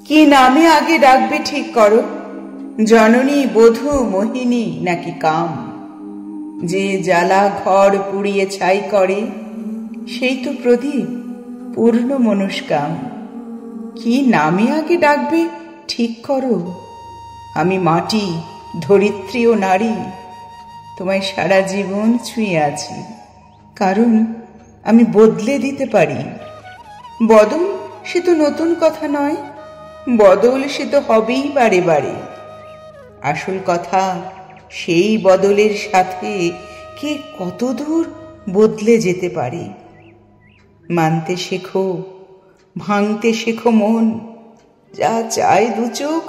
কি নামে আগে ডাকবে ঠিক করো, জননী, বধূ, মোহিনী নাকি কাম? যে জ্বালা ঘর পুড়িয়ে ছাই করে, সেই তো প্রদীপ পূর্ণ মনস্কাম। কি নামে আগে ডাকবে ঠিক করো। আমি মাটি, ধরিত্রী ও নারী, তোমায় সারা জীবন ছুঁয়ে আছি, কারণ আমি বদলে দিতে পারি। বদল সে তো নতুন কথা নয়, বদল সে তো হবেই বারে বারে। আসল কথা, সেই বদলের সাথে কে কতদূর বদলে যেতে পারে। মানতে শেখো, ভাঙতে শেখো মন, যা চায় দু চোখ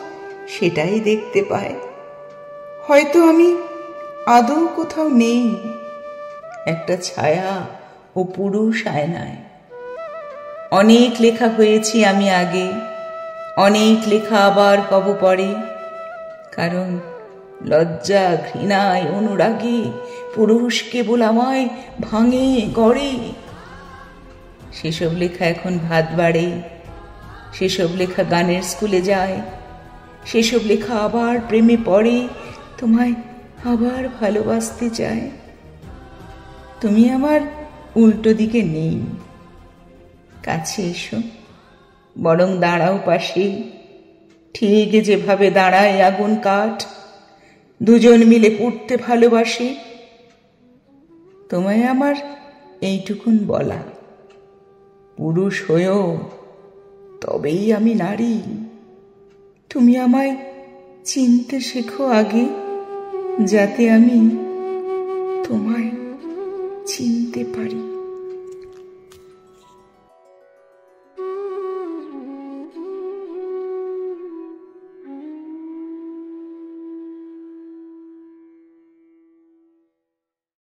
সেটাই দেখতে পায়। হয়তো আমি আদৌ কোথাও নেই, একটা ছায়া ও পুরুষ আয়নায়। অনেক লেখা হয়েছি আমি আগে, অনেক লেখা আবার হব পরে, কারণ লজ্জা, ঘৃণায়, অনুরাগে পুরুষ কেবল আমায় ভাঙে, গড়ে। সেসব লেখা এখন ভাত বাড়ে, সেসব লেখা গানের স্কুলে যায়, সেসব লেখা আবার প্রেমে পড়ে, তোমায় আবার ভালোবাসতে চায়। তুমি আমার উল্টো দিকে নেই, কাছে এসো, বরং দাঁড়াও পাশে, ঠিক যেভাবে দাঁড়ায় আগুন কাঠ, দুজন মিলে পুড়তে ভালোবাসে। তোমায় আমার এইটুকুন বলা, পুরুষ হয়েও তবেই আমি নারী। তুমি আমায় চিনতে শেখো আগে, যাতে আমি তোমায় চিনতে পারি।